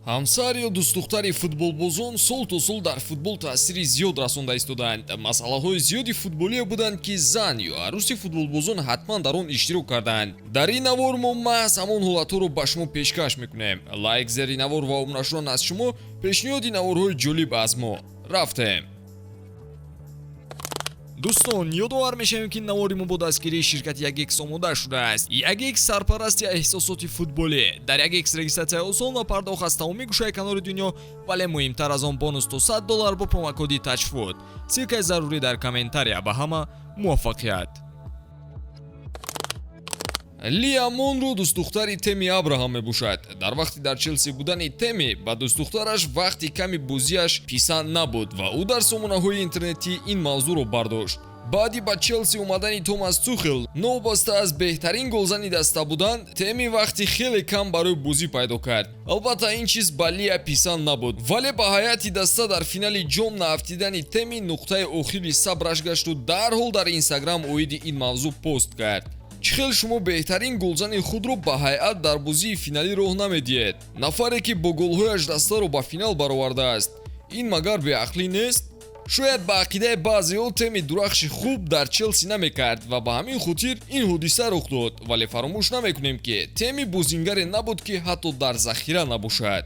ҳамсар ё дӯстдухтари футболбозон сол то сол дар футбол таъсири зиёд расонда истоданд. Масъалаҳои зиёди футболие буданд, ки зан ё арӯси футболбозон ҳатман дар он иштирок карданд. Дар ин навор мо маҳз ҳамон ҳолатҳоро ба шумо пешкаш мекунем. Лайк зери навор ва умрашудан аз шумо, пешниҳоди наворҳои ҷолиб аз мо. Рафтем. Дӯстон, ёдовар мешавем, ки навори мо бо дастгирии ширкати Yagex омода шудааст. Yagex сарпарасти эҳсосоти футболӣ. Дар Yagex регистратсия осон ва пардохт аз тамоми гӯшаи канори дунё, вале муҳимтар аз он бонус то $100 бо промокоди Touchfood. Силкаи зарурӣ дар комментария. Ба ҳама муваффақият. Лиам Монро дӯстдухтари Теми Абраҳам мебошад. Дар вақти дар Челси будани Теми ба дӯстдухтараш вақти ками бозиаш писанд набуд ва ӯ дар сомонаҳои интернетӣ ин мавзӯъро бардошт. Баъди ба Челси омадани Томас Тухел, новобаста аз беҳтарин голзани даста будан, Теми вақти хеле кам барои бозӣ пайдо кард. Албатта ин чиз ба Лия писанд набуд, вале ба ҳайати даста дар финали ҷом нафтидани Теми нуқтаи охири сабраш гашту дарҳол дар Инстаграм оиди ин мавзӯъ пост кард. Чӣ хел шумо беҳтарин голзани худро ба ҳайат дар бозии финалӣ роҳ намедиҳед? Нафаре ки бо голҳояш дастаро ба финал баровардааст. Ин магар беақлӣ нест? Шояд ба ақидаи баъзеҳо Теми дурахши хуб дар Челси намекард ва ба ҳамин хотир ин ҳодиса рух дод. Вале фаромӯш намекунем, ки Теми бозингаре набуд, ки ҳатто дар захира набошад.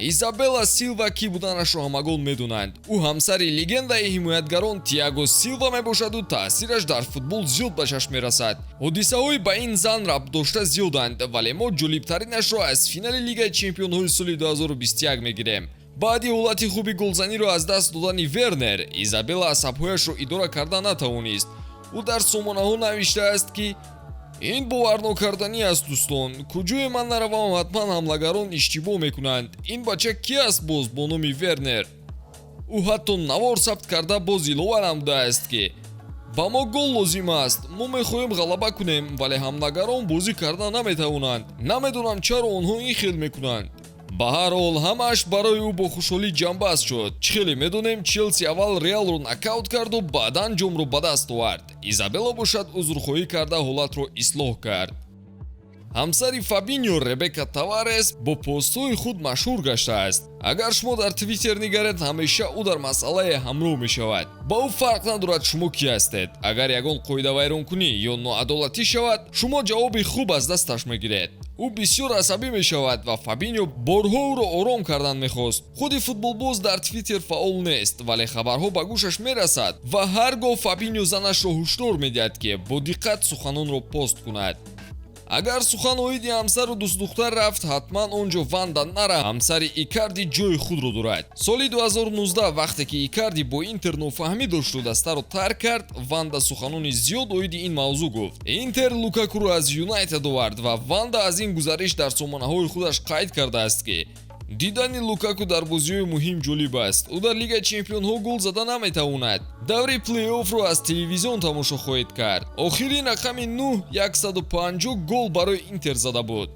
Изабелла Силва ки буданашро ҳамагон медонанд. Ӯ ҳамсари легендаи ҳимоятгарон Тиаго Силва мебошаду таъсираш дар футбол зиёд ба чашм мерасад. ҳодисаҳои ба ин зан рабт дошта зиёданд, вале мо ҷолибтаринашро аз финали Лигаи Чемпионҳои соли 2021 мегирем. Баъди ҳолати хуби голзаниро аз даст додани Вернер, Изабелла асабҳояшро идора карда натавонист. ӯ дар сомонаҳо навиштааст, ки ин боварнокарданӣ аст дӯстон. Куҷое ман наравам, ҳатман ҳамлагарон иштибоҳ мекунанд. Ин бача ки аст боз бо номи Вернер? ӯ ҳатто навор сабт карда боз илова намудааст, ки ба мо гол лозим аст. Мо мехоҳем ғалаба кунем, вале ҳамлагарон бозӣ карда наметавонанд. Намедонам чаро онҳо ин хел мекунанд. Ба ҳар ҳол ҳамааш барои ӯ бо хушҳолӣ ҷанбаст шуд. Чӣ хеле медонем, Челси аввал Реалро нокаут карду баъдан ҷомро ба даст овард. Изабелла бошад узрхоҳӣ карда ҳолатро ислоҳ кард. ҳамсари Фабиньо Ребека Таварес бо постҳои худ машҳур гаштааст. Агар шумо дар Твиттер нигаред, ҳамеша ӯ дар масъалае ҳамроҳ мешавад. Ба ӯ фарқ надорад шумо ки ҳастед. Агар ягон қоидавайронкунӣ ё ноадолатӣ шавад, шумо ҷавоби хуб аз дасташ мегиред. ӯ бисёр асабӣ мешавад ва Фабиньо борҳо ӯро ором кардан мехост. худи футболбоз дар Твиттер фаъол нест, вале хабарҳо ба гӯшаш мерасад ва ҳар гоҳ Фабиньо занашро ҳушдор медиҳад, ки бо диққат суханонро пост кунад. Агар сухан оиди ҳамсару дӯстдухтар рафт, ҳатман он ҷо Ванда Нара ҳамсари Икарди ҷои худро дорад. Соли 2019 вақте ки Икарди бо Интер нофаҳмӣ дошту дастаро тарк кард, Ванда суханони зиёд оиди ин мавзӯъ гуфт. Интер Лукакуро аз Юнайтед овард ва Ванда аз ин гузариш дар сомонаҳои худаш қайд кардааст, ки дидани Лукаку дар бозиҳои муҳим ҷолиб аст. ӯ дар Лигаи Чемпионҳо гол зада наметавонад. Даври плей-оффро аз телевизион тамошо хоҳед кард. Охирин рақами 9 150 гол барои Интер зада буд.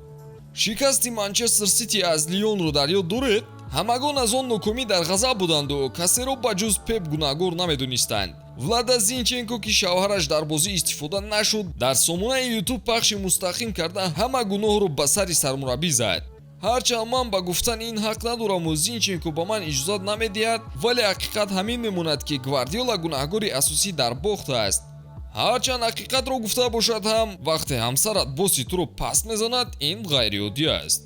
Шикасти Манчестер Сити аз Лионро дар ёд доред? Ҳамагон аз он нокомӣ дар ғазаб буданду касеро ба ҷуз Пеп гунаҳгор намедонистанд. Влада Зинченко, ки шавҳараш дар бозӣ истифода нашуд, дар сомонаи YouTube пахши мустақим карда ҳама гуноҳро ба сари сармураббӣ зад. ҳарчанд ман ба гуфтани ин ҳақ надораму Зинченко ба ман иҷозат намедиҳад, вале ҳақиқат ҳамин мемонад, ки Гвардиола гунаҳгори асосӣ дар бохт аст. ҳарчанд ҳақиқатро гуфта бошад ҳам, вақте ҳамсарат боси туро паст мезанад, ин ғайриоддӣ аст.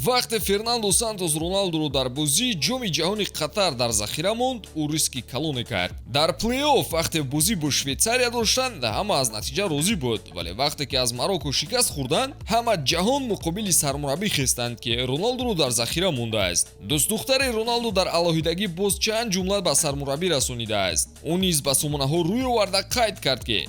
Вақте Фернандо Сантос Роналдуро дар бозии ҷоми ҷаҳони Қатар дар захира монд, ӯ риски калоне кард. Дар плей-офф вақте бозӣ бо Швейтсария доштанд, ҳама аз натиҷа розӣ буд, вале вақте ки аз Марокко шикаст хӯрданд, ҳама ҷаҳон муқобили сармураббӣ хестанд, ки Роналдуро дар захира мондааст. Дӯстдухтари Роналду дар алоҳидагӣ боз чанд ҷумла ба сармураббӣ расонидааст. Ӯ низ ба сомонаҳо рӯй оварда қайд кард, ки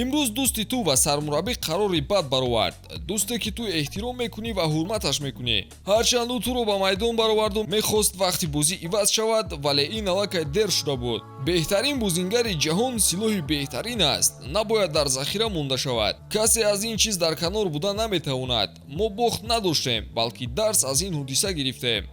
имрӯз дӯсти ту ва сармураббӣ қарори бад баровард. дӯсте ки ту эҳтиром мекунӣ ва ҳурматаш мекунӣ. ҳарчанд ӯ туро ба майдон бароварду мехост вақти бозӣ иваз шавад, вале ин аллакай дер шуда буд. беҳтарин бозингари ҷаҳон силоҳи беҳтарин аст, набояд дар захира монда шавад. касе аз ин чиз дар канор буда наметавонад. мо бохт надоштем, балки дарс аз ин ҳодиса гирифтем.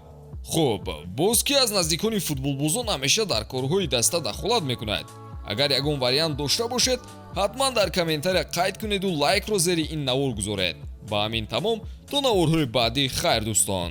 хуб, боз ки аз наздикони футболбозон ҳамеша дар корҳои даста дахолат мекунад? Агар ягон вариант дошта бошед, ҳатман дар комментария қайд кунеду лайкро зери ин навор гузоред. ба ҳамин тамом то наворҳои баъдӣ хайр дӯстон.